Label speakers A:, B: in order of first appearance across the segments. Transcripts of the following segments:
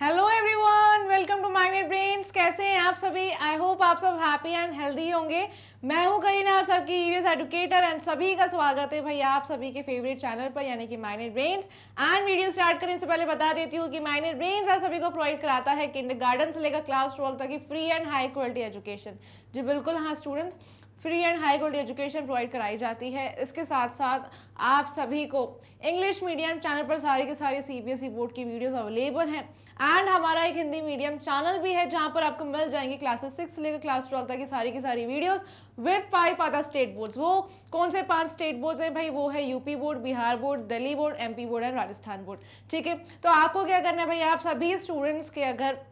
A: Hello everyone, welcome to Magnet Brains. कैसे हैं आप सभी? आई होप आप सब हैप्पी एंड हेल्दी होंगे। मैं हूं करीना, आप सबकी ईवीएस एजुकेटर, एंड सभी का स्वागत है भैया आप सभी के फेवरेट चैनल पर यानी कि magnet brains. And video start करने से पहले बता देती हूँ कि मैग्नेट ब्रेन्स आप सभी को प्रोवाइड कराता है किंडरगार्टन से लेकर क्लास 12 तक की free and high quality education. जी बिल्कुल हाँ students, free and high quality education provide कराई जाती है। इसके साथ साथ आप सभी को इंग्लिश मीडियम चैनल पर सारी के सारी सीबीएसई बोर्ड की वीडियोस अवेलेबल हैं। एंड हमारा एक हिंदी मीडियम चैनल भी है जहां पर आपको मिल जाएंगी क्लासेस 6 से लेकर क्लास 12 तक की सारी videos with 5 other state boards. वो कौन से 5 स्टेट बोर्ड्स हैं भाई? वो है UP board, Bihar board, Delhi board, MP board and Rajasthan board. ठीक है, तो आपको क्या करना है भाई, आप सभी स्टूडेंट्स के अगर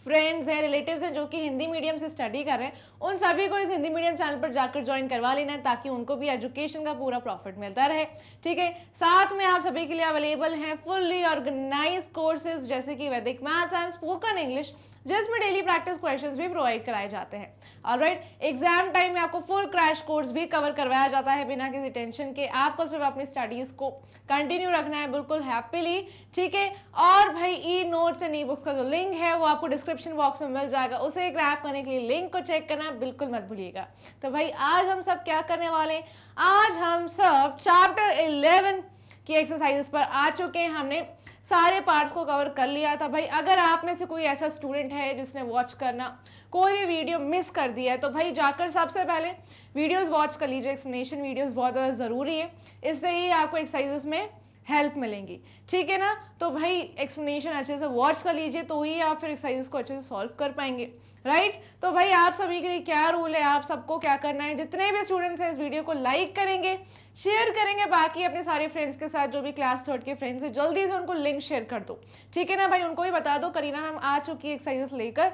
A: फ्रेंड्स हैं, रिलेटिव्स हैं जो कि हिंदी मीडियम से स्टडी कर रहे हैं, उन सभी को इस हिंदी मीडियम चैनल पर जाकर ज्वाइन करवा लेना है ताकि उनको भी एजुकेशन का पूरा प्रॉफिट मिलता रहे। ठीक है, साथ में आप सभी के लिए अवेलेबल हैं फुल्ली ऑर्गेनाइज कोर्सेज जैसे कि Vedic maths and spoken English, जिसमें डेली प्रैक्टिस क्वेश्चंस भी प्रोवाइड कराए जाते हैं। ऑलराइट, एग्जाम टाइम में आपको फुल क्रैश कोर्स भी कवर करवाया जाता है बिना किसी टेंशन के। आपको सिर्फ अपनी स्टडीज को कंटिन्यू रखना है बिल्कुल हैप्पीली। ठीक है, और भाई e notes and e books का जो लिंक है वो आपको डिस्क्रिप्शन बॉक्स में मिल जाएगा, उसे ग्रैब करने के लिए लिंक को चेक करना बिल्कुल मत भूलिएगा। तो भाई आज हम सब क्या करने वाले हैं? आज हम सब चैप्टर 11 की एक्सरसाइजेस पर आ चुके हैं। हमने सारे पार्ट्स को कवर कर लिया था। भाई अगर आप में से कोई ऐसा स्टूडेंट है जिसने वॉच करना कोई भी वीडियो मिस कर दिया है तो भाई जाकर सबसे पहले वीडियोस वॉच कर लीजिए। एक्सप्लेनेशन वीडियोस बहुत ज़्यादा ज़रूरी है, इससे ही आपको एक्सरसाइजेस में हेल्प मिलेंगी। ठीक है ना, तो भाई एक्सप्लेनेशन अच्छे से वॉच कर लीजिए तो ही आप फिर एक्सरसाइजेस को अच्छे से सॉल्व कर पाएंगे। राइट, तो भाई आप सभी के लिए क्या रूल है, आप सबको क्या करना है, जितने भी स्टूडेंट्स हैं इस वीडियो को लाइक करेंगे, शेयर करेंगे, बाकी अपने सारे फ्रेंड्स के साथ जो भी क्लास 3 के फ्रेंड्स हैं जल्दी से उनको लिंक शेयर कर दो। ठीक है ना भाई, उनको भी बता दो करीना मैम आ चुकी है एक्सरसाइजेस लेकर।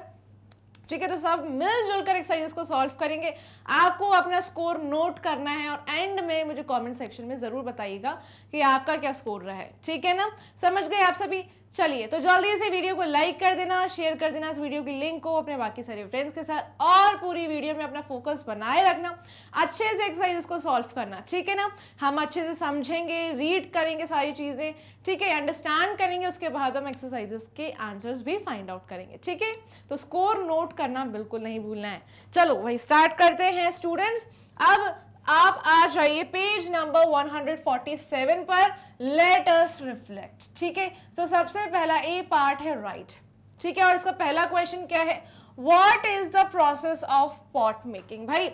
A: ठीक है, तो सब मिलजुल कर एक्सरसाइजेस को सॉल्व करेंगे। आपको अपना स्कोर नोट करना है और एंड में मुझे कमेंट सेक्शन में जरूर बताइएगा कि आपका क्या स्कोर रहा है। ठीक है ना, समझ गए आप सभी? चलिए, तो जल्दी से वीडियो को लाइक कर देना, शेयर कर देना इस वीडियो की लिंक को अपने बाकी सारे फ्रेंड्स के साथ, और पूरी वीडियो में अपना फोकस बनाए रखना, अच्छे से एक्सरसाइजेस को सॉल्व करना। ठीक है ना, हम अच्छे से समझेंगे, रीड करेंगे सारी चीजें, ठीक है, अंडरस्टैंड करेंगे, उसके बाद हम एक्सरसाइजेस के आंसर्स भी फाइंड आउट करेंगे। ठीक है, तो स्कोर नोट करना बिल्कुल नहीं भूलना है। चलो भाई स्टार्ट करते हैं स्टूडेंट्स। अब आप आ जाइए पेज नंबर 147 पर, लेट अस रिफ्लेक्ट। ठीक है, तो सबसे पहला ए पार्ट है राइट। ठीक है, और इसका पहला क्वेश्चन क्या है? What is the process of pot making? भाई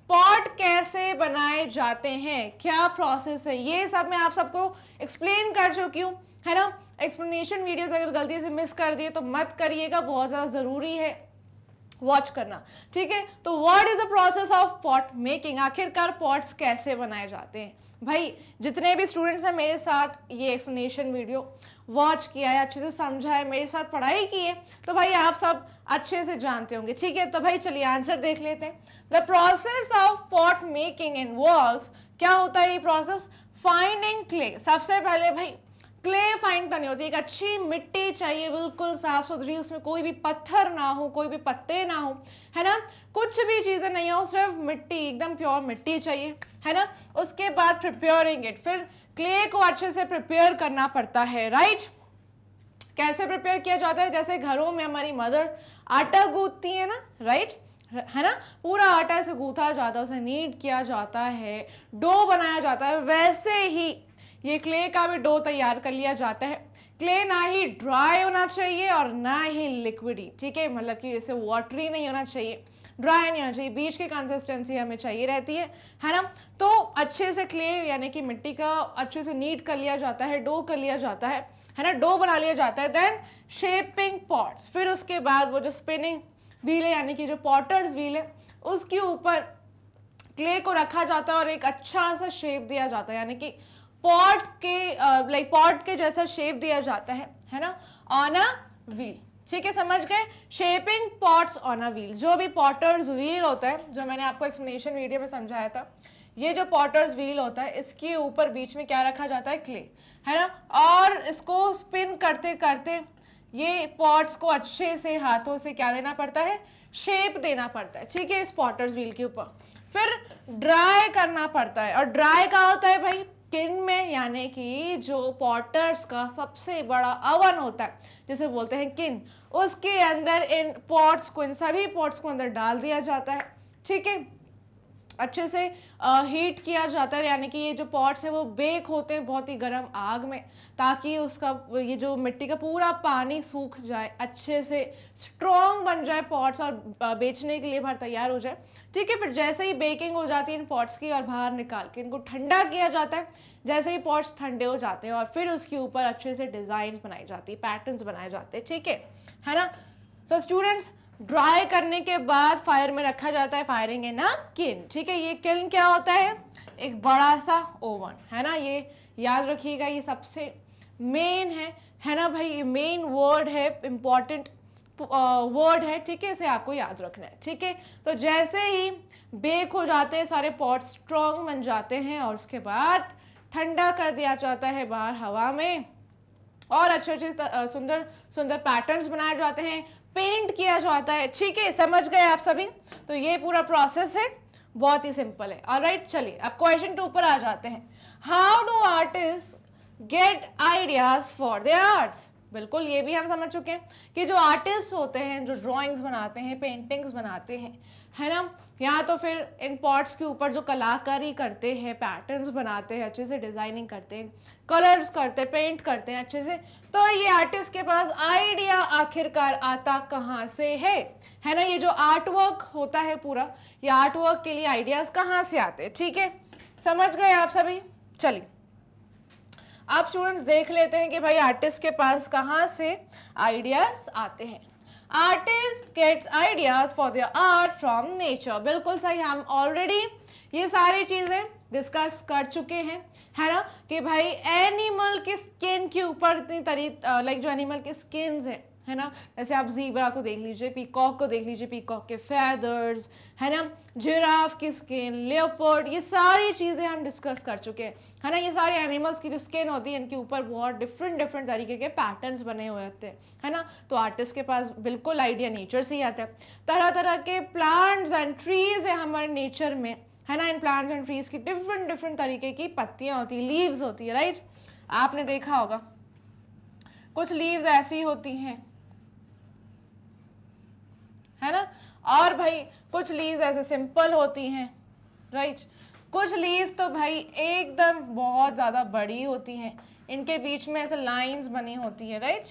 A: पॉट कैसे बनाए जाते हैं, क्या प्रोसेस है, ये सब मैं आप सबको एक्सप्लेन कर चुकी हूँ, है ना। एक्सप्लेनेशन वीडियोस अगर गलती से मिस कर दिए तो मत करिएगा, बहुत ज्यादा जरूरी है वॉच करना। ठीक है, तो what is the process of pot making? आखिरकार पॉट्स कैसे बनाए जाते हैं? भाई जितने भी स्टूडेंट्स हैं मेरे साथ ये एक्सप्लेनेशन वीडियो वॉच किया है, अच्छे से समझा है, मेरे साथ पढ़ाई की है, तो भाई आप सब अच्छे से जानते होंगे। ठीक है, तो भाई चलिए आंसर देख लेते हैं। The process of pot making involves, क्या होता है ये प्रोसेस? Finding clay. सबसे पहले भाई क्ले फाइंड करनी होती है, एक अच्छी मिट्टी चाहिए बिल्कुल साफ सुथरी, उसमें कोई भी पत्थर ना हो, कोई भी पत्ते ना हो, है ना, कुछ भी चीजें नहीं हो, सिर्फ मिट्टी, एकदम प्योर मिट्टी चाहिए, है ना। उसके बाद प्रिपेयरिंग इट, फिर क्ले को अच्छे से प्रिपेयर करना पड़ता है। राइट, कैसे प्रिपेयर किया जाता है? जैसे घरों में हमारी मदर आटा गूंथती है ना, राइट, है ना, पूरा आटा से गूंथा जाता है, उसे नीड किया जाता है, डो बनाया जाता है, वैसे ही ये क्ले का भी डो तैयार कर लिया जाता है। क्ले ना ही ड्राई होना चाहिए और ना ही लिक्विडी, ठीक है, मतलब कि जैसे वाटरी नहीं होना चाहिए, ड्राई नहीं होना चाहिए, बीच की कंसिस्टेंसी हमें चाहिए रहती है ना। तो अच्छे से क्ले यानी कि मिट्टी का अच्छे से नीड कर लिया जाता है, डो कर लिया जाता है ना, डो बना लिया जाता है। देन शेपिंग पॉट्स, फिर उसके बाद वो जो स्पिनिंग व्हील है यानी कि जो पॉटर्स व्हील है उसके ऊपर क्ले को रखा जाता है और एक अच्छा सा शेप दिया जाता है, यानी कि पॉट के पॉट के जैसा शेप दिया जाता है ना, ऑन अ व्हील। ठीक है, समझ गए? Shaping pots on a wheel, जो भी पॉटर्स व्हील होता है, जो मैंने आपको एक्सप्लेनेशन वीडियो में समझाया था, ये जो पॉटर्स व्हील होता है इसके ऊपर बीच में क्या रखा जाता है? क्ले, है ना, और इसको स्पिन करते करते ये पॉट्स को अच्छे से हाथों से क्या देना पड़ता है? शेप देना पड़ता है। ठीक है, इस पॉटर्स व्हील के ऊपर फिर ड्राई करना पड़ता है, और ड्राई का होता है भाई स्किन में, यानी कि जो पॉटर्स का सबसे बड़ा ओवन होता है जिसे बोलते हैं किन, उसके अंदर इन पॉट्स को, इन सभी पॉट्स को अंदर डाल दिया जाता है। ठीक है, अच्छे से हीट किया जाता है, यानी कि ये जो पॉट्स हैं वो बेक होते हैं बहुत ही गर्म आग में, ताकि उसका ये जो मिट्टी का पूरा पानी सूख जाए, अच्छे से स्ट्रॉन्ग बन जाए पॉट्स और बेचने के लिए बाहर तैयार हो जाए। ठीक है, फिर जैसे ही बेकिंग हो जाती है इन पॉट्स की और बाहर निकाल के इनको ठंडा किया जाता है। जैसे ही पॉट्स ठंडे हो जाते हैं और फिर उसके ऊपर अच्छे से डिजाइन बनाई जाती है, पैटर्न्स बनाए जाते हैं। ठीक है ना। सो स्टूडेंट्स, ड्राई करने के बाद फायर में रखा जाता है, फायरिंग इन अ किल्न। ठीक है, ये किल्न क्या होता है? एक बड़ा सा ओवन है ना, ये याद रखिएगा, ये सबसे मेन है ना भाई, ये मेन वर्ड है, इंपॉर्टेंट वर्ड है। ठीक है, इसे आपको याद रखना है। ठीक है, तो जैसे ही बेक हो जाते हैं सारे पॉट, स्ट्रॉन्ग बन जाते हैं और उसके बाद ठंडा कर दिया जाता है बाहर हवा में और अच्छे अच्छे सुंदर सुंदर पैटर्न्स बनाए जाते हैं, पेंट किया जाता है। ठीक है, समझ गए आप सभी? तो ये पूरा प्रोसेस है, बहुत ही सिंपल है। ऑलराइट, चलिए अब क्वेश्चन 2 पर आ जाते हैं। How do artist gate ideas for there arts? बिल्कुल, ये भी हम समझ चुके हैं कि जो आर्टिस्ट होते हैं, जो ड्राइंग्स बनाते हैं, पेंटिंग्स बनाते हैं, है ना, या तो फिर इन पॉट्स के ऊपर जो कलाकारी करते हैं, पैटर्न्स बनाते हैं, अच्छे से डिजाइनिंग करते हैं, कलर्स करते हैं, पेंट करते हैं अच्छे से, तो ये आर्टिस्ट के पास आइडिया आखिरकार आता कहाँ से है ना। ये जो आर्ट वर्क होता है पूरा, ये आर्ट वर्क के लिए आइडियाज कहाँ से आते हैं? ठीक है, समझ गए आप सभी? चलिए आप स्टूडेंट्स देख लेते हैं कि भाई आर्टिस्ट के पास कहाँ से आइडियाज आते हैं। Artist gets ideas for their art from nature. बिल्कुल सही, हम ऑलरेडी ये सारी चीजें डिस्कस कर चुके हैं, है ना, कि भाई एनिमल के स्किन के ऊपर इतनी लाइक जो एनिमल के स्किन्स है ना, जैसे आप ज़ीब्रा को देख लीजिए, पीकॉक को देख लीजिए, पीकॉक के फेदर्स, है ना, जिराफ की स्किन, लेपर्ड, ये सारी चीज़ें हम डिस्कस कर चुके हैं, है ना। ये सारे एनिमल्स की जो स्किन होती है इनके ऊपर बहुत डिफरेंट तरीके के पैटर्न्स बने हुए होते हैं, है ना। तो आर्टिस्ट के पास बिल्कुल आइडिया नेचर से ही आता है। तरह तरह के प्लांट्स एंड ट्रीज है हमारे नेचर में, है ना। इन प्लांट्स एंड ट्रीज की डिफरेंट तरीके की पत्तियां होती है, लीव्स होती है, राइट। आपने देखा होगा कुछ लीव्स ऐसी होती हैं, है ना, और भाई कुछ लीव्स ऐसे सिंपल होती हैं, राइट। कुछ लीव्स तो भाई एकदम बहुत ज़्यादा बड़ी होती हैं, इनके बीच में ऐसे लाइंस बनी होती है, राइट।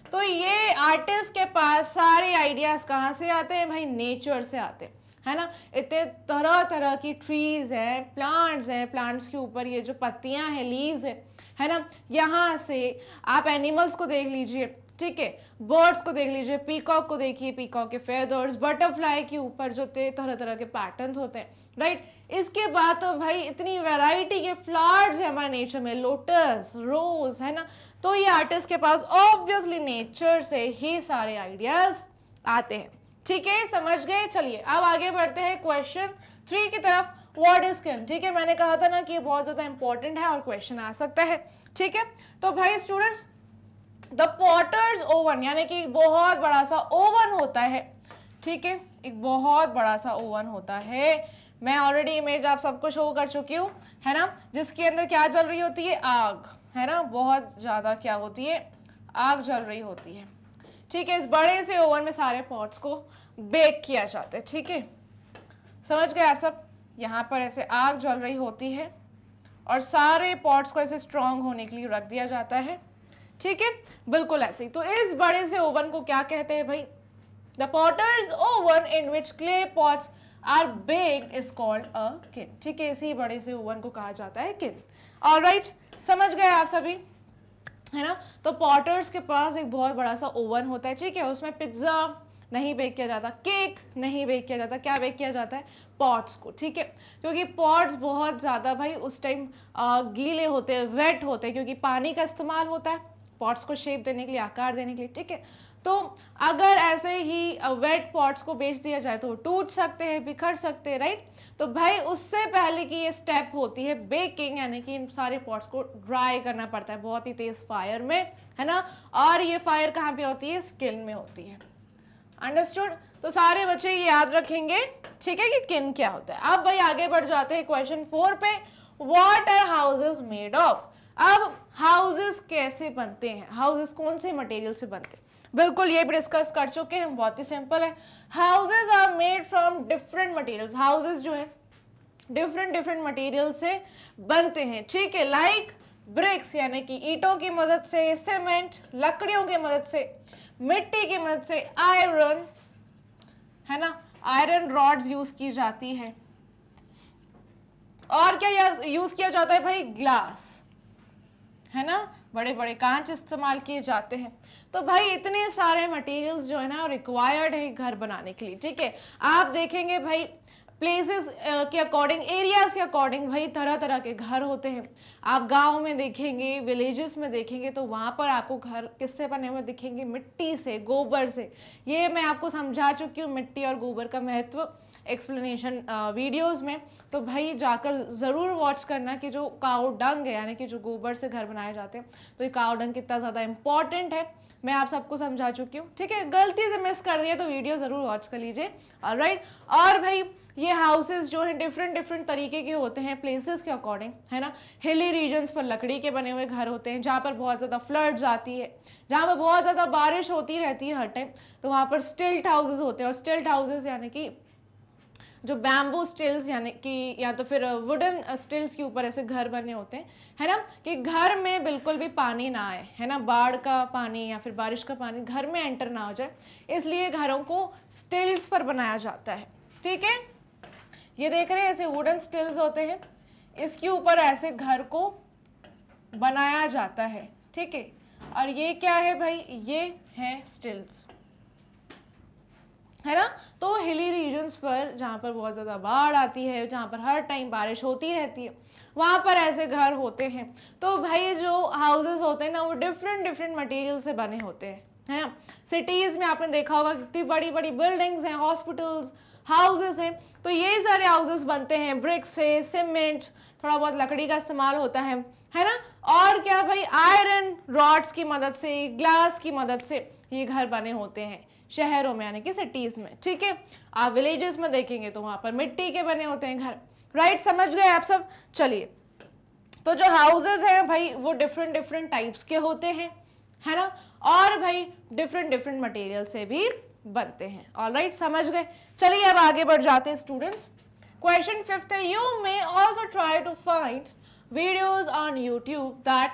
A: तो ये आर्टिस्ट के पास सारे आइडियाज कहाँ से आते हैं भाई? नेचर से आते हैं, है ना। इतने तरह तरह की ट्रीज है, प्लांट्स हैं, प्लांट्स के ऊपर ये जो पत्तियां हैं, लीव्स है ना। यहाँ से आप एनिमल्स को देख लीजिए, ठीक है, बर्ड्स को देख लीजिए, पीकॉक को देखिए, पीकॉक के फेदर्स, बटरफ्लाई के ऊपर जो तरह तरह के पैटर्न्स होते हैं, राइट। इसके बाद तो भाई इतनी वैरायटी के फ्लावर्स है हमारे नेचर में, लोटस, रोज, है ना। तो ये आर्टिस्ट के पास ऑब्वियसली नेचर से ही सारे आइडियाज आते हैं, ठीक है, समझ गए। चलिए अब आगे बढ़ते हैं क्वेश्चन 3 की तरफ। What is skin? ठीक है, मैंने कहा था ना कि ये बहुत ज्यादा इंपॉर्टेंट है और क्वेश्चन आ सकता है, ठीक है। तो भाई स्टूडेंट्स, द पॉटर्स ओवन, यानी कि बहुत बड़ा सा ओवन होता है, ठीक है, एक बहुत बड़ा सा ओवन होता है। मैं ऑलरेडी इमेज आप सबको शो कर चुकी हूँ, है ना, जिसके अंदर क्या जल रही होती है? आग, है ना, बहुत ज्यादा क्या होती है? आग जल रही होती है, ठीक है। इस बड़े से ओवन में सारे पॉट्स को बेक किया जाता है, ठीक है, समझ गए आप सब। यहाँ पर ऐसे आग जल रही होती है और सारे पॉट्स को ऐसे स्ट्रॉन्ग होने के लिए रख दिया जाता है, ठीक है, बिल्कुल ऐसे ही। तो इस बड़े से ओवन को क्या कहते हैं भाई? The potter's oven in which clay pots are baked is called a kiln, ठीक है, इसी बड़े से ओवन को कहा जाता है किल्न। ऑलराइट, समझ गए आप सभी, है ना। तो पॉटर्स के पास एक बहुत बड़ा सा ओवन होता है, ठीक है, उसमें पिज्जा नहीं बेक किया जाता, केक नहीं बेक किया जाता, क्या बेक किया जाता है? पॉट्स को, ठीक है, क्योंकि पॉट्स बहुत ज़्यादा भाई उस टाइम गीले होते हैं, वेट होते हैं, क्योंकि पानी का इस्तेमाल होता है पॉट्स को शेप देने के लिए, आकार देने के लिए, ठीक है। तो अगर ऐसे ही वेट पॉट्स को बेच दिया जाए तो टूट सकते हैं, बिखर सकते हैं, राइट। तो भाई उससे पहले की ये स्टेप होती है बेकिंग, यानी कि इन सारे पॉट्स को ड्राई करना पड़ता है बहुत ही तेज फायर में, है ना। और ये फायर कहाँ पे होती है? स्किन में होती है, अंडरस्टूड। तो सारे बच्चे ये याद रखेंगे, ठीक है, कि किन क्या होता है। अब भाई आगे बढ़ जाते हैं क्वेश्चन 4 पे। What are houses made of. अब हाउसेस कैसे बनते हैं, हाउसेस कौन से मटेरियल से बनते हैं, बिल्कुल ये भी डिस्कस कर चुके हैं, बहुत ही सिंपल है। Houses are made from different materials, houses जो है डिफरेंट मटेरियल से बनते हैं, ठीक है। लाइक ब्रिक्स यानी कि ईंटों की मदद से, सीमेंट लकड़ियों की मदद से, मिट्टी की मदद से, आयरन है ना, आयरन रॉड्स यूज की जाती है, और क्या यूज किया जाता है भाई, ग्लास है ना, बड़े बड़े कांच इस्तेमाल किए जाते हैं। तो भाई इतने सारे मटेरियल्स जो है ना रिक्वायर्ड है घर बनाने के लिए, ठीक है। आप देखेंगे भाई प्लेसेस के अकॉर्डिंग, एरियाज के अकॉर्डिंग भाई तरह तरह के घर होते हैं। आप गांव में देखेंगे, विलेजेस में देखेंगे तो वहां पर आपको घर किससे बने हुए दिखेंगे, मिट्टी से, गोबर से। ये मैं आपको समझा चुकी हूँ मिट्टी और गोबर का महत्व एक्सप्लेनेशन वीडियोस में, तो भाई जाकर ज़रूर वॉच करना कि जो काऊ डंग है यानी कि जो गोबर से घर बनाए जाते हैं, तो ये काऊ डंग कितना ज़्यादा इंपॉर्टेंट है मैं आप सबको समझा चुकी हूँ, ठीक है। गलती से मिस कर दिया तो वीडियो ज़रूर वॉच कर लीजिए, ऑलराइट। और भाई ये हाउसेस जो हैं डिफरेंट तरीके के होते हैं प्लेसेस के अकॉर्डिंग, है ना। हिली रीजन्स पर लकड़ी के बने हुए घर होते हैं, जहाँ पर बहुत ज़्यादा फ्लड्स आती है, जहाँ पर बहुत ज़्यादा बारिश होती रहती है हर टाइम, तो वहाँ पर स्टिल्ट हाउसेस होते हैं। और स्टिल्ट हाउसेस यानी कि जो बैम्बू स्टिल्स यानी कि या तो फिर वुडन स्टिल्स के ऊपर ऐसे घर बने होते हैं, है ना, कि घर में बिल्कुल भी पानी ना आए, है ना, बाढ़ का पानी या फिर बारिश का पानी घर में एंटर ना हो जाए, इसलिए घरों को स्टिल्स पर बनाया जाता है, ठीक है। ये देख रहे हैं ऐसे वुडन स्टिल्स होते हैं, इसके ऊपर ऐसे घर को बनाया जाता है, ठीक है। और ये क्या है भाई, ये है स्टिल्स, है ना। तो हिली रीजन्स पर जहाँ पर बहुत ज़्यादा बाढ़ आती है, जहाँ पर हर टाइम बारिश होती रहती है, वहाँ पर ऐसे घर होते हैं। तो भाई जो हाउसेस होते हैं ना वो डिफरेंट मटेरियल से बने होते हैं, है ना। सिटीज़ में आपने देखा होगा कितनी बड़ी बड़ी बिल्डिंग्स हैं, हॉस्पिटल्स, हाउसेस हैं, तो ये सारे हाउसेस बनते हैं ब्रिक्स से, सीमेंट, थोड़ा बहुत लकड़ी का इस्तेमाल होता है ना। और क्या भाई, आयरन रॉड्स की मदद से, ग्लास की मदद से ये घर बने होते हैं शहरों में यानी कि सिटीज में, ठीक है। आप विलेजेस में देखेंगे तो वहां पर मिट्टी के बने होते हैं घर, राइट, समझ गए आप सब। चलिए, तो जो हाउसेस हैं भाई वो डिफरेंट टाइप्स के होते हैं, है ना, और भाई डिफरेंट मटेरियल से भी बनते हैं, ऑलराइट, समझ गए। चलिए अब आगे बढ़ जाते हैं स्टूडेंट्स। क्वेश्चन 5 है, you may also try to find videos on YouTube that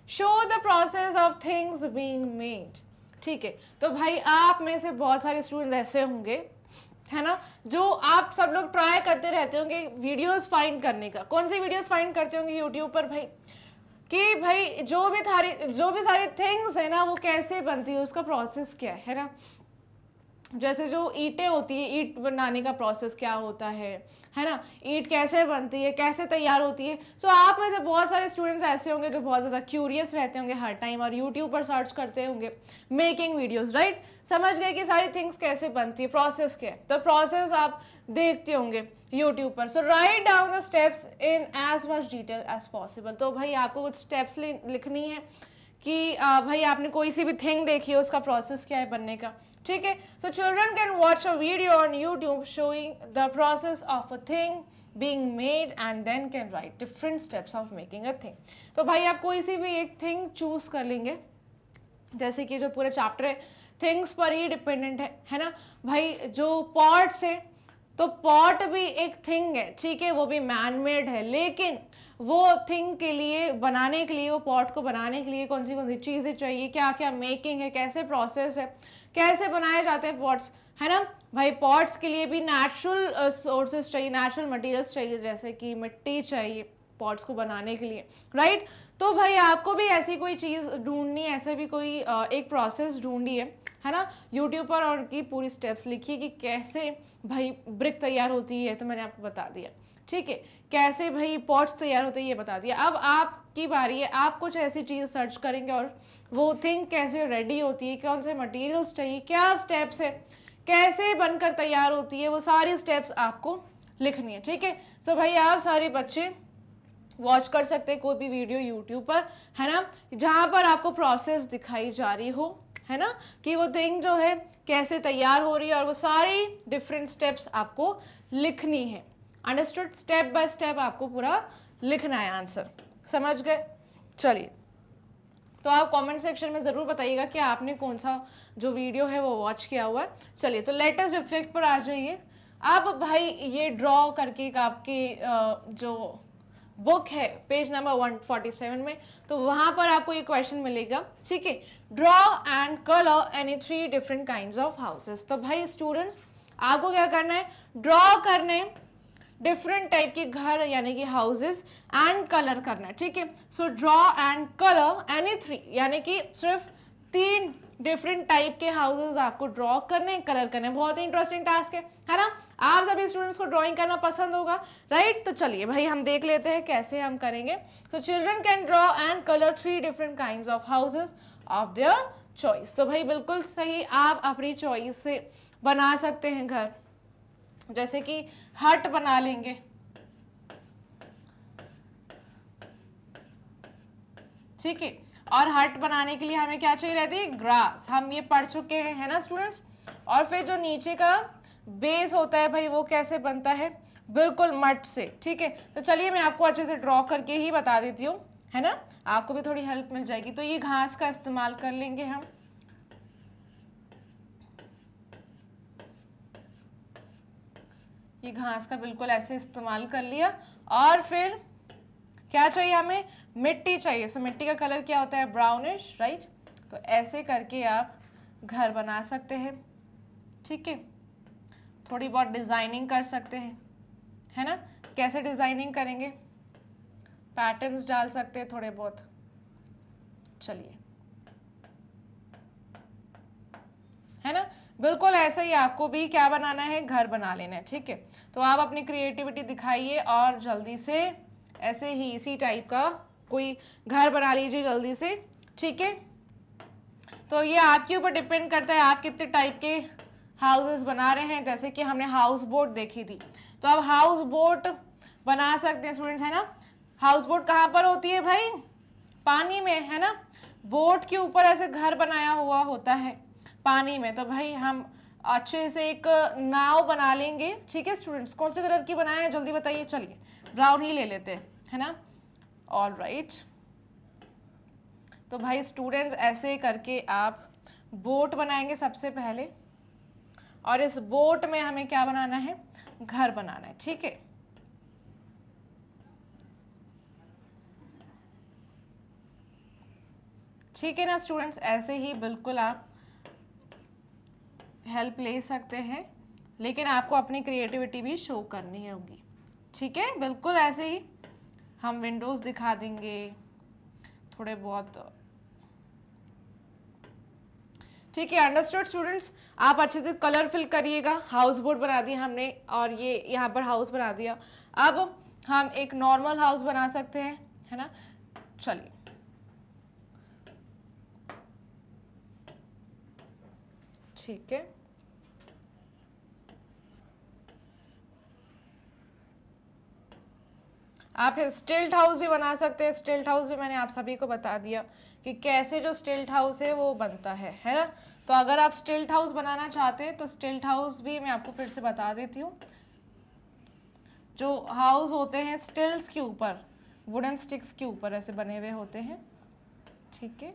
A: show the process of things being made, ठीक है। तो भाई आप में से बहुत सारे स्टूडेंट ऐसे होंगे, है ना, जो आप सब लोग ट्राई करते रहते होंगे वीडियोस फाइंड करने का। कौन सी वीडियोस फाइंड करते होंगे यूट्यूब पर भाई, कि भाई जो भी सारी थिंग्स है ना वो कैसे बनती है, उसका प्रोसेस क्या है ना। जैसे जो ईंटें होती है, ईंट बनाने का प्रोसेस क्या होता है ना, ईंट कैसे बनती है, कैसे तैयार होती है। सो आप में से बहुत सारे स्टूडेंट्स ऐसे होंगे जो बहुत ज़्यादा क्यूरियस रहते होंगे हर टाइम और यूट्यूब पर सर्च करते होंगे मेकिंग वीडियोस, राइट। समझ गए कि सारी थिंग्स कैसे बनती है, प्रोसेस क्या है, तो प्रोसेस आप देखते होंगे यूट्यूब पर। So write down the steps in as much detail as possible. तो भाई आपको कुछ स्टेप्स लिखनी है कि भाई आपने कोई सी भी थिंग देखी है उसका प्रोसेस क्या है बनने का, ठीक है। So children can watch a video on YouTube showing the process of a thing being made and then can write different steps of making a thing। तो भाई आप कोई सी भी एक थिंग चूज कर लेंगे, जैसे कि जो पूरा चैप्टर है थिंग्स पर ही डिपेंडेंट है ना। भाई जो पॉट्स है तो पॉट भी एक थिंग है, ठीक है, वो भी मैन मेड है, लेकिन वो थिंग के लिए बनाने के लिए, वो पॉट को बनाने के लिए कौन सी चीज़ें चाहिए, क्या क्या मेकिंग है, कैसे प्रोसेस है, कैसे बनाए जाते हैं पॉट्स, है ना। भाई पॉट्स के लिए भी नेचुरल सोर्सेज चाहिए, नेचुरल मटेरियल्स चाहिए, जैसे कि मिट्टी चाहिए पॉट्स को बनाने के लिए, राइट। तो भाई आपको भी ऐसी कोई चीज़ ढूंढनी है, ऐसे भी कोई एक प्रोसेस ढूंढी है ना यूट्यूब पर, और उनकी पूरी स्टेप्स लिखिए कि कैसे भाई ब्रिक तैयार होती है, तो मैंने आपको बता दिया, ठीक है। कैसे भाई पॉट्स तैयार होते हैं ये बता दिया। अब आपकी बारी है, आप कुछ ऐसी चीज़ सर्च करेंगे और वो थिंग कैसे रेडी होती है, कौन से मटेरियल्स चाहिए, क्या स्टेप्स है, कैसे बनकर तैयार होती है, वो सारी स्टेप्स आपको लिखनी है, ठीक है। सो भाई आप सारे बच्चे वॉच कर सकते हैं कोई भी वीडियो यूट्यूब पर, है ना, जहाँ पर आपको प्रोसेस दिखाई जा रही हो, है ना, कि वो थिंग जो है कैसे तैयार हो रही है, और वो सारी डिफरेंट स्टेप्स आपको लिखनी है। अंडरस्टूड, स्टेप बाय स्टेप आपको पूरा लिखना है आंसर, समझ गए। चलिए, तो आप कमेंट सेक्शन में ज़रूर बताइएगा कि आपने कौन सा जो वीडियो है वो वॉच किया हुआ है। चलिए, तो लेटेस्ट रिफ्लेक्ट पर आ जाइए। अब भाई ये ड्रॉ करके एक आपकी जो बुक है पेज नंबर 147 में, तो वहाँ पर आपको ये क्वेश्चन मिलेगा, ठीक है, draw and colour any 3 different kinds of houses. तो भाई स्टूडेंट्स, आपको क्या करना है, ड्रॉ करने डिफरेंट टाइप के घर यानी कि हाउसेस एंड कलर करना है, ठीक है। So draw and colour any 3, यानी कि सिर्फ 3 डिफरेंट टाइप के हाउसेस आपको ड्रॉ करने, कलर करने। बहुत ही इंटरेस्टिंग टास्क है ना। आप सभी स्टूडेंट्स को ड्राइंग करना पसंद होगा, राइट। तो चलिए भाई हम देख लेते हैं कैसे हम करेंगे। So children can draw and colour 3 different kinds of houses of their choice. तो भाई बिल्कुल सही, आप अपनी चॉइस से बना सकते हैं घर, जैसे कि हट बना लेंगे, ठीक है। और हट बनाने के लिए हमें क्या चाहिए रहती है, ग्रास, हम ये पढ़ चुके हैं, है ना स्टूडेंट्स। और फिर जो नीचे का बेस होता है भाई वो कैसे बनता है, बिल्कुल मट से, ठीक है। तो चलिए मैं आपको अच्छे से ड्रॉ करके ही बता देती हूँ, है ना, आपको भी थोड़ी हेल्प मिल जाएगी। तो ये घास का इस्तेमाल कर लेंगे हम, ये घास का बिल्कुल ऐसे इस्तेमाल कर लिया। और फिर क्या चाहिए हमें, मिट्टी चाहिए। सो मिट्टी का कलर क्या होता है, ब्राउनिश, राइट। तो ऐसे करके आप घर बना सकते हैं, ठीक है। थोड़ी बहुत डिजाइनिंग कर सकते हैं, है ना। कैसे डिजाइनिंग करेंगे, पैटर्न्स डाल सकते हैं थोड़े बहुत। चलिए, है ना, बिल्कुल ऐसे ही आपको भी क्या बनाना है, घर बना लेना है, ठीक है। तो आप अपनी क्रिएटिविटी दिखाइए और जल्दी से ऐसे ही इसी टाइप का कोई घर बना लीजिए जल्दी से, ठीक है। तो ये आपके ऊपर डिपेंड करता है आप कितने टाइप के हाउसेस बना रहे हैं। जैसे कि हमने हाउस बोट देखी थी, तो अब हाउस बोट बना सकते हैं स्टूडेंट्स, है ना। हाउस बोट कहाँ पर होती है भाई, पानी में, है ना। बोट के ऊपर ऐसे घर बनाया हुआ होता है पानी में। तो भाई हम अच्छे से एक नाव बना लेंगे, ठीक है स्टूडेंट्स। कौन से कलर की बनाए हैं जल्दी बताइए। चलिए ब्राउन ही ले लेते हैं, है ना। ऑल राइट, तो भाई स्टूडेंट्स ऐसे करके आप बोट बनाएंगे सबसे पहले, और इस बोट में हमें क्या बनाना है, घर बनाना है, ठीक है। ठीक है ना स्टूडेंट्स, ऐसे ही बिल्कुल आप हेल्प ले सकते हैं, लेकिन आपको अपनी क्रिएटिविटी भी शो करनी होगी, ठीक है। बिल्कुल ऐसे ही हम विंडोज़ दिखा देंगे थोड़े बहुत, ठीक है। अंडरस्टूड स्टूडेंट्स, आप अच्छे से कलर फिल करिएगा। हाउस बोट बना दिया हमने, और ये यहाँ पर हाउस बना दिया। अब हम एक नॉर्मल हाउस बना सकते हैं, है ना। चलिए, ठीक है। आप स्टिल्ट हाउस भी बना सकते हैं। स्टिल्ट हाउस भी मैंने आप सभी को बता दिया कि कैसे जो स्टिल्ट हाउस है वो बनता है ना। तो अगर आप स्टिल्ट हाउस बनाना चाहते हैं तो स्टिल्ट हाउस भी मैं आपको फिर से बता देती हूँ। जो हाउस होते हैं स्टिल्स के ऊपर, वुडन स्टिक्स के ऊपर ऐसे बने हुए होते हैं, ठीक है।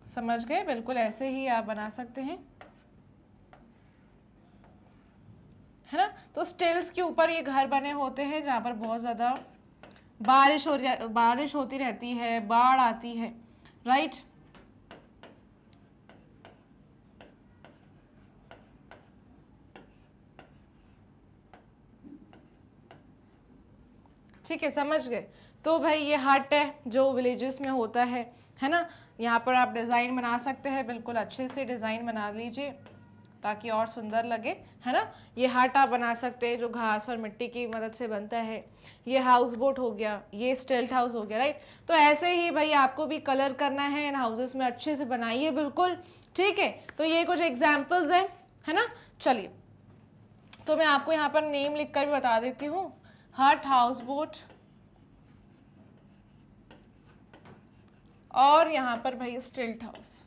A: समझ गए, बिल्कुल ऐसे ही आप बना सकते हैं, है ना। तो स्टिल्स के ऊपर ये घर बने होते हैं जहाँ पर बहुत ज़्यादा बारिश होती रहती है, बाढ़ आती है, राइट। ठीक है, समझ गए। तो भाई ये हट है जो विलेजेस में होता है ना। यहाँ पर आप डिज़ाइन बना सकते हैं, बिल्कुल अच्छे से डिज़ाइन बना लीजिए ताकि और सुंदर लगे, है ना। ये हट आप बना सकते हैं जो घास और मिट्टी की मदद से बनता है। ये हाउस बोट हो गया, ये स्टिल्ट हाउस हो गया, राइट। तो ऐसे ही भाई आपको भी कलर करना है इन हाउसेस में, अच्छे से बनाइए बिल्कुल, ठीक है। तो ये कुछ एग्जाम्पल्स हैं, है ना। चलिए, तो मैं आपको यहाँ पर नेम लिख कर भी बता देती हूँ, हट, हाउस बोट, और यहाँ पर भाई स्टिल्ट हाउस।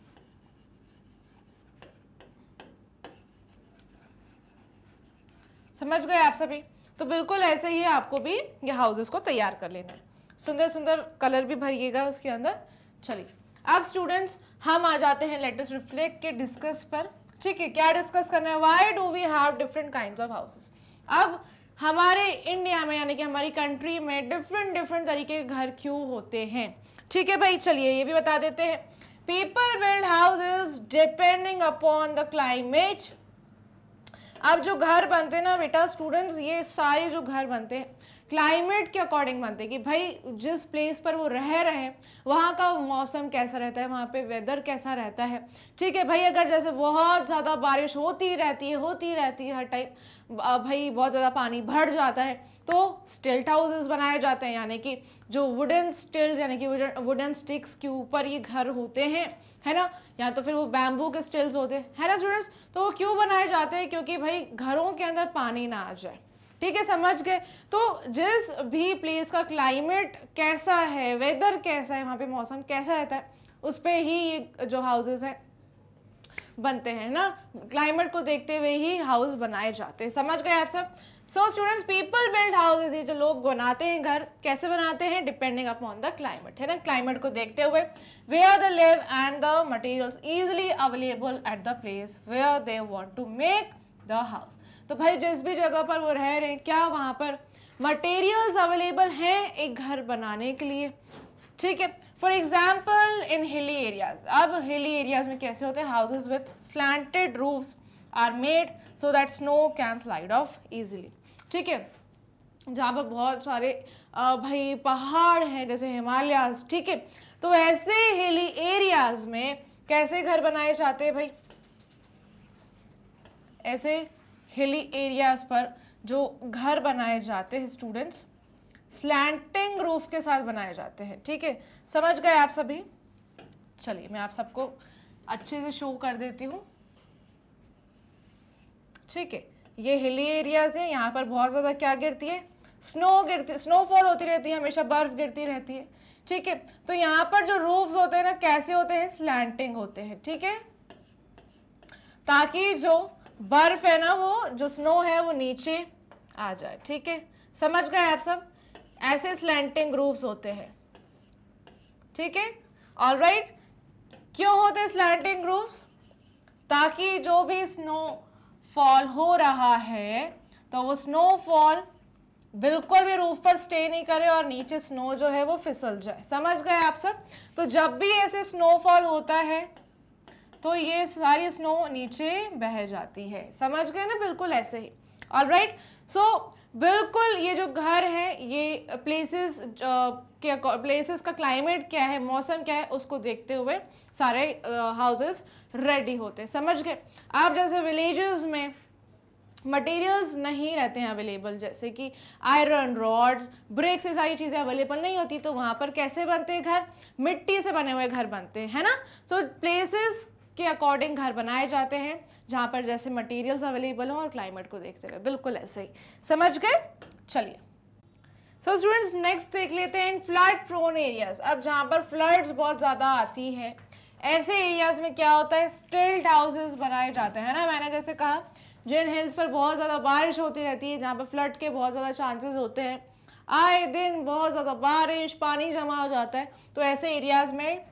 A: समझ गए आप सभी? तो बिल्कुल ऐसे ही आपको भी ये हाउसेस को तैयार कर लेना है, सुंदर सुंदर कलर भी भरिएगा उसके अंदर। चलिए अब स्टूडेंट्स हम आ जाते हैं लेट अस रिफ्लेक्ट के डिस्कस पर। ठीक है, क्या डिस्कस करना है? Why do we have different kinds of houses. अब हमारे इंडिया में यानी कि हमारी कंट्री में डिफरेंट तरीके के घर क्यों होते हैं? ठीक है भाई, चलिए ये भी बता देते हैं। People build houses depending upon the climate. अब जो घर बनते हैं ना बेटा स्टूडेंट्स, ये सारे जो घर बनते हैं क्लाइमेट के अकॉर्डिंग बनते हैं कि भाई जिस प्लेस पर वो रह रहे हैं वहाँ का मौसम कैसा रहता है, वहाँ पे वेदर कैसा रहता है। ठीक है भाई, अगर जैसे बहुत ज़्यादा बारिश होती रहती है हर टाइम, भाई बहुत ज़्यादा पानी भर जाता है, तो स्टिल्ट हाउसेस बनाए जाते हैं, यानी कि जो वुडन स्टिल्ट यानी कि वुडन स्टिक्स के ऊपर ये घर होते हैं, है ना, या तो फिर वो बैम्बू के स्टिल्स होते हैं, है ना स्टूडेंट्स। तो वो क्यों बनाए जाते हैं? क्योंकि भाई घरों के अंदर पानी ना आ जाए। ठीक है, समझ गए? तो जिस भी प्लेस का क्लाइमेट कैसा है, वेदर कैसा है, वहाँ पे मौसम कैसा रहता है, उस पे ही ये जो हाउसेस हैं बनते हैं ना, क्लाइमेट को देखते हुए ही हाउस बनाए जाते हैं। समझ गए आप सब? So students, people build houses, ये जो लोग बनाते हैं घर कैसे बनाते हैं? डिपेंडिंग अपॉन द क्लाइमेट, है ना, क्लाइमेट को देखते हुए। Where they live and the materials easily available at the place where they want to make the house. तो भाई जिस भी जगह पर वो रह रहे हैं, क्या वहाँ पर मटेरियल्स अवेलेबल हैं एक घर बनाने के लिए? ठीक है, for example in hilly areas. अब हिली एरियाज में कैसे होते हैं? Houses with slanted roofs are made so that snow can slide off easily. ठीक है, जहाँ पर बहुत सारे भाई पहाड़ हैं जैसे हिमालयाज, ठीक है, तो ऐसे हिली एरियाज में कैसे घर बनाए जाते हैं भाई? ऐसे हिली एरियाज पर जो घर बनाए जाते हैं स्टूडेंट्स, स्लैंटिंग रूफ के साथ बनाए जाते हैं। ठीक है, समझ गए आप सभी? चलिए मैं आप सबको अच्छे से शो कर देती हूँ। ठीक है, ये हिली एरियाज है, यहाँ पर बहुत ज़्यादा क्या गिरती है? स्नोफॉल होती रहती है, हमेशा बर्फ गिरती रहती है। ठीक है, तो यहाँ पर जो रूफ्स होते हैं ना, कैसे होते हैं? स्लैंटिंग होते हैं। ठीक है, ताकि जो बर्फ है ना, वो जो स्नो है वो नीचे आ जाए। ठीक है, समझ गए आप सब? ऐसे स्लैंटिंग रूफ्स होते हैं। ठीक है, ऑलराइट। क्यों होते हैं स्लैंटिंग रूफ्स? ताकि जो भी स्नो फॉल हो रहा है तो वो स्नोफॉल बिल्कुल भी रूफ पर स्टे नहीं करे और नीचे स्नो जो है वो फिसल जाए। समझ गए आप सब? तो जब भी ऐसे स्नोफॉल होता है तो ये सारी स्नो नीचे बह जाती है। समझ गए ना? बिल्कुल ऐसे ही। ऑलराइट, सो बिल्कुल ये जो घर है, ये प्लेसेस का क्लाइमेट क्या है, मौसम क्या है, उसको देखते हुए सारे हाउसेस रेडी होते हैं। समझ गए? आप जैसे विलेजेस में मटेरियल्स नहीं रहते हैं अवेलेबल, जैसे कि आयरन रॉड्स, ब्रिक्स, ये सारी चीज़ें अवेलेबल नहीं होती, तो वहाँ पर कैसे बनते हैं घर? मिट्टी से बने हुए घर बनते हैं, है ना। तो प्लेसेस के अकॉर्डिंग घर बनाए जाते हैं जहाँ पर जैसे मटेरियल्स अवेलेबल हो और क्लाइमेट को देखते हुए। बिल्कुल ऐसे ही। समझ गए? चलिए, सो स्टूडेंट्स नेक्स्ट देख लेते हैं इन फ्लड प्रोन एरियाज। अब जहाँ पर फ्लड्स बहुत ज़्यादा आती है, ऐसे एरियाज में क्या होता है? स्टिल्ट हाउसेस बनाए जाते हैं ना। मैंने जैसे कहा जिन हिल्स पर बहुत ज़्यादा बारिश होती रहती है, जहाँ पर फ्लड के बहुत ज़्यादा चांसेस होते हैं, आए दिन बहुत ज़्यादा बारिश, पानी जमा हो जाता है, तो ऐसे एरियाज में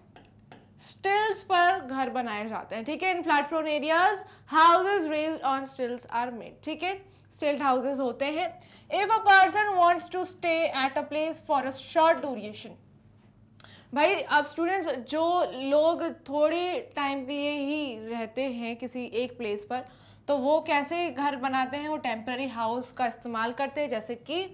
A: स्टिल्स पर घर बनाए जाते हैं। ठीक है, in flood prone areas houses raised on stilts are made. ठीक है, स्टिल्ट हाउसेस होते हैं। If a person wants to stay at a place for a short duration, भाई अब स्टूडेंट्स जो लोग थोड़ी टाइम के लिए ही रहते हैं किसी एक प्लेस पर, तो वो कैसे घर बनाते हैं? वो टेम्पररी हाउस का इस्तेमाल करते हैं, जैसे कि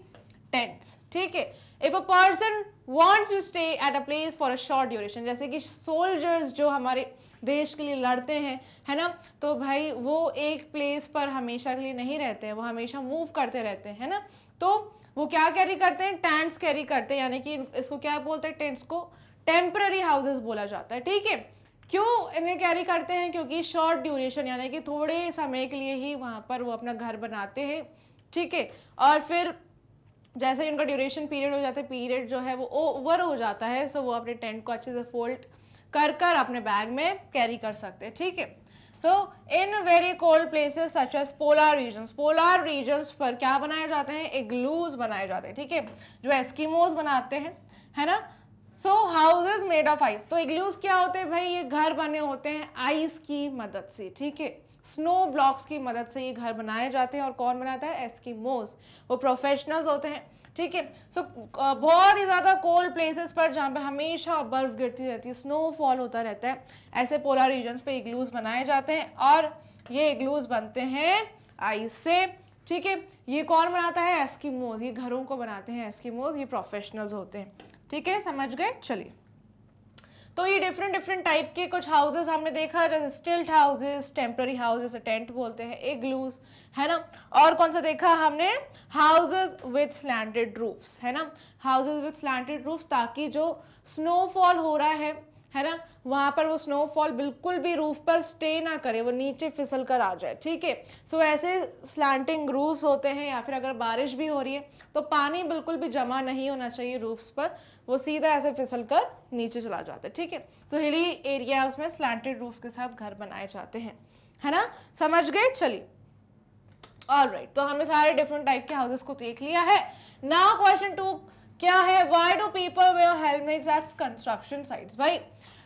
A: टेंट्स। ठीक है, if a person wants to stay at a place for a short duration, जैसे कि सोल्जर्स जो हमारे देश के लिए लड़ते हैं, है ना, तो भाई वो एक प्लेस पर हमेशा के लिए नहीं रहते हैं, वो हमेशा मूव करते रहते हैं, है ना। तो वो क्या कैरी करते हैं? टेंट्स कैरी करते हैं, यानी कि इसको क्या बोलते हैं? टेंट्स को टेम्पररी हाउसेस बोला जाता है। ठीक है, क्यों इन्हें कैरी करते हैं? क्योंकि शॉर्ट ड्यूरेशन यानी कि थोड़े समय के लिए ही वहाँ पर वो अपना घर बनाते हैं। ठीक है, और फिर जैसे ही उनका ड्यूरेशन पीरियड हो जाता है, पीरियड जो है वो ओवर हो जाता है, सो वो अपने टेंट को अच्छे से फोल्ड कर अपने बैग में कैरी कर सकते हैं। ठीक है, so in very cold places such as polar regions पर क्या बनाए जाते हैं, इग्लूज बनाए जाते हैं, ठीक है, जो एस्किमोज बनाते हैं, है ना। सो हाउसेज मेड ऑफ आइस, तो इग्लूज क्या होते हैं भाई, ये घर बने होते हैं आइस की मदद से, ठीक है, स्नो ब्लॉक्स की मदद से ये घर बनाए जाते हैं। और कौन बनाता है, एस्किमोज, वो प्रोफेशनल्स होते हैं, ठीक है। सो बहुत ही ज़्यादा कोल्ड प्लेसेस पर जहाँ पे हमेशा बर्फ गिरती रहती है, स्नोफॉल होता रहता है, ऐसे पोलर रीजन्स पे इग्लूज बनाए जाते हैं और ये इग्लूज बनते हैं आइस से, ठीक है। ये कौन बनाता है, एस्किमोज, ये घरों को बनाते हैं एस्किमोज, ये प्रोफेशनल्स होते हैं, ठीक है, समझ गए। चलिए, तो ये डिफरेंट टाइप के कुछ हाउसेस हमने देखा, जैसे स्टिल्ट हाउसेस, टेम्पररी हाउसेस, टेंट बोलते हैं, इग्लूज, है ना। और कौन सा देखा हमने, हाउसेस विथ स्लैंटेड रूफ्स, है ना, हाउसेस विथ स्लैंटेड रूफ्स, ताकि जो स्नोफॉल हो रहा है ना, वहां पर वो स्नोफॉल बिल्कुल भी रूफ पर स्टे ना करे, वो नीचे फिसल कर आ जाए, ठीक है। सो ऐसे स्लैंटिंग रूफ्स होते हैं, या फिर अगर बारिश भी हो रही है तो पानी बिल्कुल भी जमा नहीं होना चाहिए रूफ्स पर, वो सीधा ऐसे फिसल कर नीचे चला जाता है, ठीक है। सो हिली एरियाज में स्लैंटेड रूफ्स के साथ घर बनाए जाते हैं, है ना, समझ गए। चलिए, ऑलराइट, तो हमने सारे डिफरेंट टाइप के हाउसेस को देख लिया है। नाउ क्वेश्चन 2 क्या है, why do people wear helmets at construction sites. भाई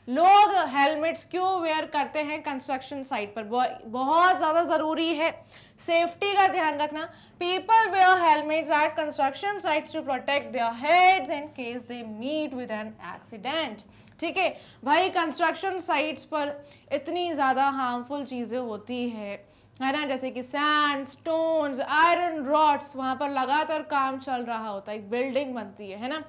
A: लोग हेलमेट्स क्यों वेयर करते हैं कंस्ट्रक्शन साइट पर, बहुत ज्यादा जरूरी है, सेफ्टी का ध्यान रखना। People wear helmets at construction sites to protect their heads in case they meet with an accident, ठीक है। भाई कंस्ट्रक्शन साइट्स पर इतनी ज्यादा हार्मफुल चीजें होती है ना, जैसे कि सैंड, स्टोन्स, आयरन रॉड्स, वहां पर लगातार काम चल रहा होता है, एक बिल्डिंग बनती है ना।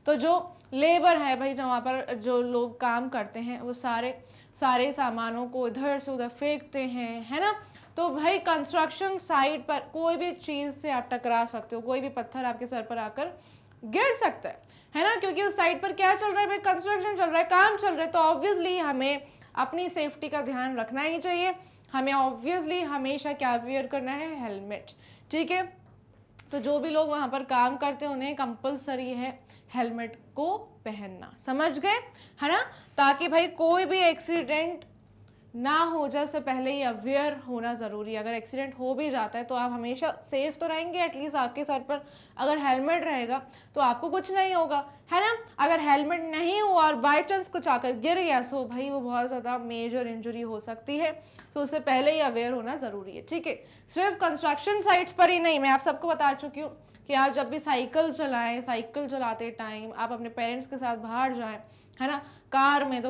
A: तो जो लेबर है भाई, जो वहाँ पर जो लोग काम करते हैं, वो सारे सामानों को इधर से उधर फेंकते हैं, है ना। तो भाई कंस्ट्रक्शन साइट पर कोई भी चीज़ से आप टकरा सकते हो, कोई भी पत्थर आपके सर पर आकर गिर सकता है ना, क्योंकि उस साइट पर क्या चल रहा है भाई, कंस्ट्रक्शन चल रहा है, काम चल रहा है। तो ऑब्वियसली हमें अपनी सेफ्टी का ध्यान रखना ही चाहिए, हमें ऑब्वियसली हमेशा क्या वेयर करना है, हेलमेट, ठीक है। तो जो भी लोग वहाँ पर काम करते हैं उन्हें कंपलसरी है हेलमेट को पहनना, समझ गए, है ना, ताकि भाई कोई भी एक्सीडेंट ना हो जाए, उससे पहले ही अवेयर होना ज़रूरी है। अगर एक्सीडेंट हो भी जाता है तो आप हमेशा सेफ तो रहेंगे, एटलीस्ट आपके सर पर अगर हेलमेट रहेगा तो आपको कुछ नहीं होगा, है ना। अगर हेलमेट नहीं हुआ और बाय चांस कुछ आकर गिर गया, सो भाई वो बहुत ज़्यादा मेजर इंजरी हो सकती है, तो उससे पहले ही अवेयर होना ज़रूरी है, ठीक है। सिर्फ कंस्ट्रक्शन साइट्स पर ही नहीं, मैं आप सबको बता चुकी हूँ कि आप जब भी साइकिल चलाएं, साइकिल चलाते टाइम आप अपने पेरेंट्स के साथ बाहर जाएं, है ना, कार में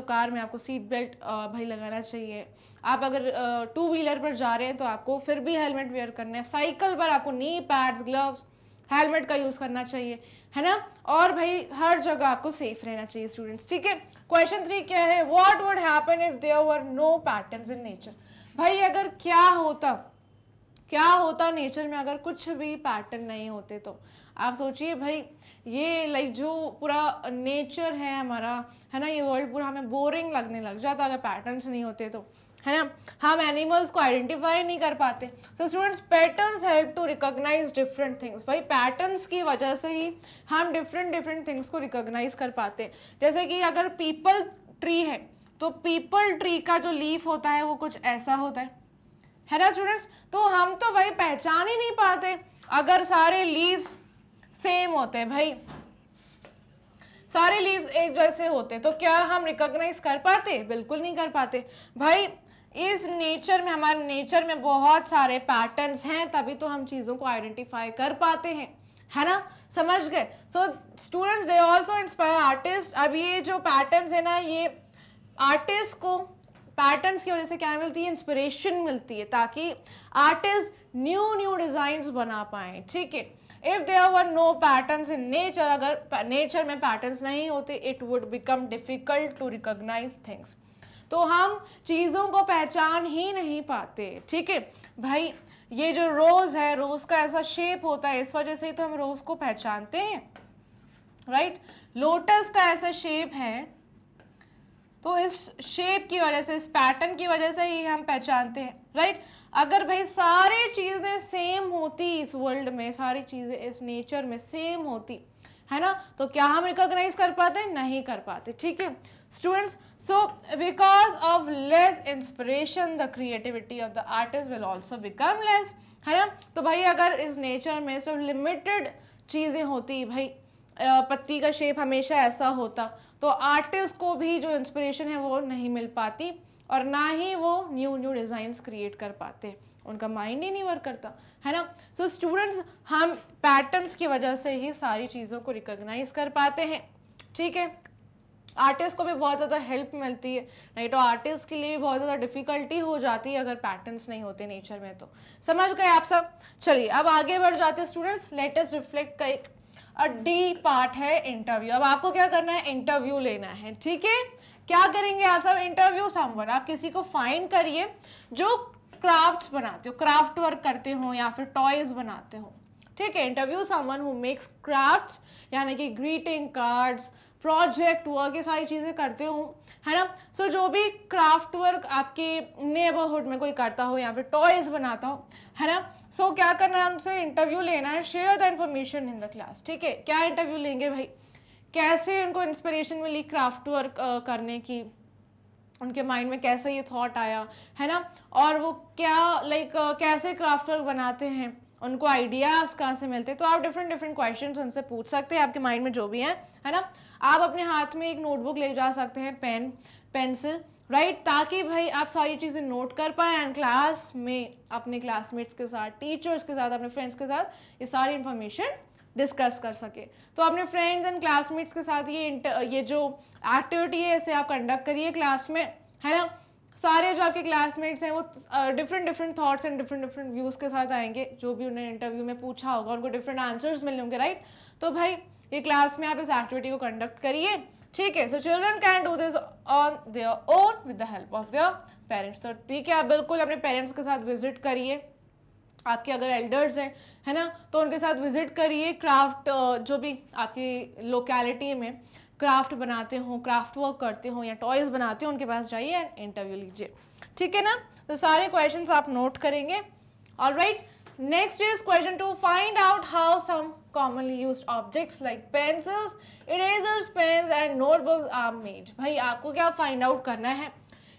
A: आपको सीट बेल्ट भाई लगाना चाहिए। आप अगर 2 व्हीलर पर जा रहे हैं तो आपको फिर भी हेलमेट वेयर करना है। साइकिल पर आपको नी पैड्स, ग्लव्स, हेलमेट का यूज़ करना चाहिए, है ना। और भाई हर जगह आपको सेफ रहना चाहिए स्टूडेंट्स, ठीक है। क्वेश्चन 3 क्या है, what would happen if there were no patterns in nature. भाई अगर क्या होता नेचर में अगर कुछ भी पैटर्न नहीं होते, तो आप सोचिए भाई, ये लाइक जो पूरा नेचर है हमारा, है ना, ये वर्ल्ड पूरा हमें बोरिंग लगने लग जाता अगर पैटर्न्स नहीं होते तो, है ना। हम एनिमल्स को आइडेंटिफाई नहीं कर पाते। तो students, patterns help to recognise different things. भाई पैटर्न्स की वजह से ही हम डिफरेंट थिंग्स को रिकॉग्नाइज कर पाते हैं। जैसे कि अगर पीपल ट्री है तो पीपल ट्री का जो लीफ होता है वो कुछ ऐसा होता है ना स्टूडेंट्स। तो हम तो भाई पहचान ही नहीं पाते अगर सारे लीव्स सेम होते हैं, भाई सारे लीव्स एक जैसे होते तो क्या हम रिकॉग्नाइज कर पाते, बिल्कुल नहीं कर पाते। भाई इस नेचर में, हमारे नेचर में बहुत सारे पैटर्न्स हैं, तभी तो हम चीज़ों को आइडेंटिफाई कर पाते हैं, है ना, समझ गए। So students, they also inspire artist. अब ये जो पैटर्न्स है ना, ये आर्टिस्ट को पैटर्न्स की वजह से क्या मिलती है, इंस्पिरेशन मिलती है, ताकि आर्टिस्ट न्यू डिजाइन्स बना पाए, ठीक है। If there were no patterns in nature, अगर नेचर में पैटर्न्स नहीं होते, it would become difficult to recognise things. तो हम चीज़ों को पहचान ही नहीं पाते, ठीक है। भाई ये जो रोज़ है, रोज़ का ऐसा शेप होता है, इस वजह से तो हम रोज़ को पहचानते हैं, राइट। लोटस का ऐसा शेप है, तो इस शेप की वजह से, इस पैटर्न की वजह से ही हम पहचानते हैं, राइट। अगर भाई सारी चीज़ें सेम होती, इस वर्ल्ड में सारी चीज़ें इस नेचर में सेम होती, है ना, तो क्या हम रिकॉग्नाइज कर पाते? नहीं कर पाते, ठीक है students. So because of less inspiration the creativity of the artist will also become less, है ना। तो भाई अगर इस नेचर में सिर्फ लिमिटेड चीज़ें होती, भाई पत्ती का शेप हमेशा ऐसा होता, तो आर्टिस्ट को भी जो इंस्पिरेशन है वो नहीं मिल पाती और ना ही वो न्यू डिज़ाइंस क्रिएट कर पाते, उनका माइंड ही नहीं वर्क करता, है ना। सो स्टूडेंट्स, हम पैटर्न्स की वजह से ही सारी चीज़ों को रिकॉग्नाइज कर पाते हैं, ठीक है। आर्टिस्ट को भी बहुत ज़्यादा हेल्प मिलती है, नहीं तो आर्टिस्ट के लिए भी बहुत ज़्यादा डिफिकल्टी हो जाती है अगर पैटर्न्स नहीं होते नेचर में। तो समझ गए आप सब। चलिए अब आगे बढ़ जाते हैं स्टूडेंट्स। लेट अस रिफ्लेक्ट का एक डी पार्ट है इंटरव्यू। अब आपको क्या करना है? इंटरव्यू लेना है, ठीक है। क्या करेंगे आप सब? इंटरव्यू समवन, आप किसी को फाइंड करिए जो क्राफ्ट्स बनाते हो, क्राफ्ट वर्क करते हो या फिर टॉयज बनाते हो, ठीक है। Interview someone who makes crafts, यानी कि ग्रीटिंग कार्ड्स, प्रोजेक्ट वर्क, ये सारी चीज़ें करते हो, है ना। सो जो भी क्राफ्ट वर्क आपके नेबरहुड में कोई करता हो या फिर टॉयज बनाता हो, है ना। सो क्या करना है? उनसे इंटरव्यू लेना है। Share the information in the class, ठीक है। क्या इंटरव्यू लेंगे भाई? कैसे उनको इंस्पिरेशन मिली क्राफ्ट वर्क करने की, उनके माइंड में कैसे ये थॉट आया, है ना, और वो क्या कैसे क्राफ्ट वर्क बनाते हैं, उनको आइडियाज कहाँ से मिलते हैं। तो आप डिफरेंट क्वेश्चंस उनसे पूछ सकते हैं, आपके माइंड में जो भी है ना। आप अपने हाथ में एक नोटबुक ले जा सकते हैं, पेन पेंसिल, राइट, ताकि भाई आप सारी चीज़ें नोट कर पाएँ एंड क्लास में अपने क्लासमेट्स के साथ, टीचर्स के साथ, अपने फ्रेंड्स के साथ ये सारी इंफॉर्मेशन डिस्कस कर सके। तो अपने फ्रेंड्स एंड क्लासमेट्स के साथ ये जो एक्टिविटी है इसे आप कंडक्ट करिए क्लास में, है ना। सारे जो आपके क्लासमेट्स हैं वो different thoughts and different views के साथ आएंगे, जो भी उन्हें इंटरव्यू में पूछा होगा उनको डिफरेंट आंसर्स मिले होंगे, राइट। तो भाई ये क्लास में आप इस एक्टिविटी को कंडक्ट करिए, ठीक है। So children can do this on their own with the help of their parents. तो ठीक है, आप बिल्कुल अपने पेरेंट्स के साथ विजिट करिए, आपके अगर एल्डर्स हैं, है ना, तो उनके साथ विजिट करिए। क्राफ्ट जो भी आपकी लोकेलिटी में क्राफ्ट बनाते हो, क्राफ्ट वर्क करते हो या टॉयज बनाते हो, उनके पास जाइए एंड इंटरव्यू लीजिए, ठीक है ना। तो सारे क्वेश्चंस आप नोट करेंगे। Alright, next is question 2, find out how some commonly used objects like pencils, erasers, pens and notebooks are made। भाई आपको क्या फाइंड आउट करना है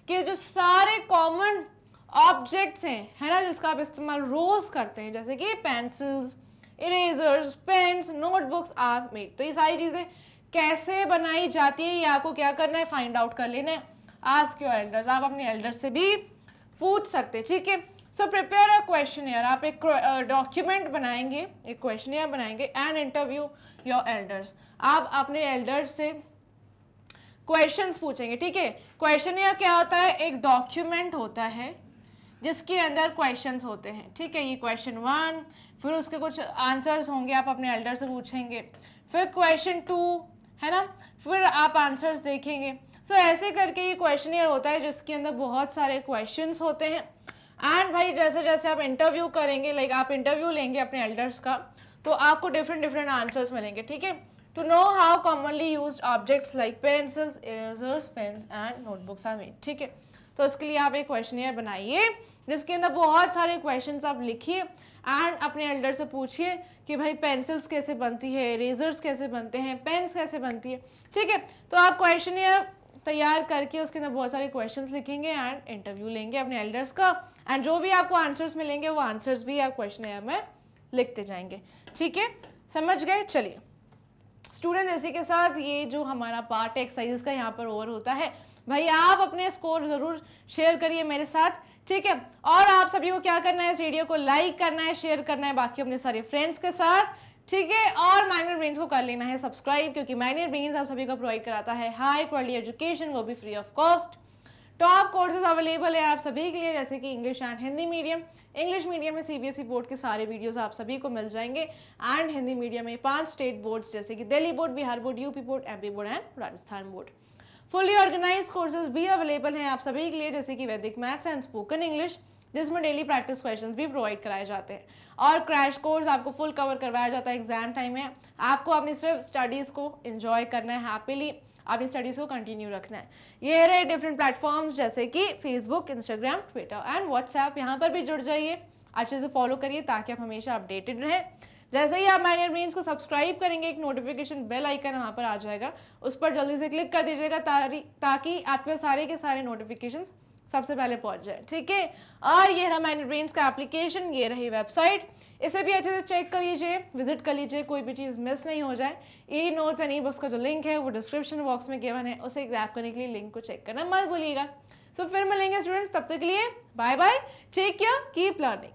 A: कि जो सारे कॉमन ऑब्जेक्ट्स हैं, है ना, जिसका आप इस्तेमाल रोज करते हैं, जैसे कि pencils, erasers, pens, notebooks are made. तो ये सारी चीज़ें कैसे बनाई जाती है ये आपको क्या करना है? फाइंड आउट कर लेना है। आस्क योर एल्डर्स, आप अपने एल्डर्स से भी पूछ सकते हैं, ठीक है। सो प्रिपेयर अ क्वेश्चनियर, आप एक डॉक्यूमेंट बनाएंगे, एक क्वेश्चनियर बनाएंगे एंड इंटरव्यू योर एल्डर्स। आप अपने एल्डर्स से क्वेश्चंस पूछेंगे, ठीक है। क्वेश्चनियर क्या होता है? एक डॉक्यूमेंट होता है जिसके अंदर क्वेश्चंस होते हैं, ठीक है। ये क्वेश्चन 1, फिर उसके कुछ आंसर्स होंगे, आप अपने एल्डर से पूछेंगे, फिर क्वेश्चन 2, है ना, फिर आप आंसर्स देखेंगे। सो ऐसे करके ये क्वेश्चनियर होता है जिसके अंदर बहुत सारे क्वेश्चंस होते हैं। एंड भाई जैसे जैसे आप इंटरव्यू करेंगे, आप इंटरव्यू लेंगे अपने एल्डर्स का, तो आपको डिफरेंट आंसर्स मिलेंगे, ठीक है। To know how commonly used objects like pencils, erasers, pens and notebooks are made, ठीक है। तो इसके लिए आप एक क्वेश्चनियर बनाइए जिसके अंदर बहुत सारे क्वेश्चंस आप लिखिए एंड अपने एल्डर से पूछिए कि भाई पेंसिल्स कैसे बनती है, इरेजर्स कैसे बनते हैं, पेन्स कैसे बनती है, ठीक है। तो आप क्वेश्चनियर तैयार करके उसके अंदर बहुत सारे क्वेश्चंस लिखेंगे एंड इंटरव्यू लेंगे अपने एल्डर्स का, एंड जो भी आपको आंसर्स मिलेंगे वो आंसर्स भी आप क्वेश्चनियर में लिखते जाएंगे, ठीक है। समझ गए? चलिए स्टूडेंट, इसी के साथ ये जो हमारा पार्ट एक्सरसाइज का यहाँ पर ओवर होता है। भाई आप अपने स्कोर ज़रूर शेयर करिए मेरे साथ, ठीक है। और आप सभी को क्या करना है? इस वीडियो को लाइक करना है, शेयर करना है बाकी अपने सारे फ्रेंड्स के साथ, ठीक है। और मैग्नेट ब्रेन्स को कर लेना है सब्सक्राइब, क्योंकि मैग्नेट ब्रेन्स आप सभी को प्रोवाइड कराता है हाई क्वालिटी एजुकेशन, वो भी free of cost. Top courses available है आप सभी के लिए, जैसे कि English and Hindi medium. English medium में सीबीएसई बोर्ड के सारे वीडियोस आप सभी को मिल जाएंगे, एंड हिंदी मीडियम में 5 स्टेट बोर्ड्स जैसे कि Delhi board, Bihar board, UP board, MP board and Rajasthan board. Fully organise courses भी अवेलेबल हैं आप सभी के लिए, जैसे कि Vedic maths and spoken English, जिसमें डेली प्रैक्टिस क्वेश्चंस भी प्रोवाइड कराए जाते हैं। और क्रैश कोर्स आपको फुल कवर करवाया जाता है एग्जाम टाइम में। आपको अपनी सिर्फ स्टडीज़ को एंजॉय करना है, हैप्पीली अपनी स्टडीज़ को कंटिन्यू रखना है। ये रहे डिफरेंट प्लेटफॉर्म्स जैसे कि Facebook, Instagram, Twitter and WhatsApp. यहाँ पर भी जुड़ जाइए, अच्छे से फॉलो करिए ताकि आप हमेशा अपडेटेड रहें। जैसे ही आप माइनर ब्रेन्स को सब्सक्राइब करेंगे, एक नोटिफिकेशन बेल आइकन वहाँ पर आ जाएगा, उस पर जल्दी से क्लिक कर दीजिएगा ताकि आपके सारे के सारे नोटिफिकेशंस सबसे पहले पहुंच जाए, ठीक है। और ये रहा माइनर ब्रेन्स का एप्लीकेशन, ये रही वेबसाइट, इसे भी अच्छे से चेक कर लीजिए, विजिट कर लीजिए, कोई भी चीज़ मिस नहीं हो जाए। E notes and e books का जो लिंक है वो डिस्क्रिप्शन बॉक्स में गिवन है, उसे ग्रैब करने के लिए लिंक को चेक करना मत भूलिएगा। सो फिर मिलेंगे स्टूडेंट्स, तब तक के लिए bye bye, take care, keep learning.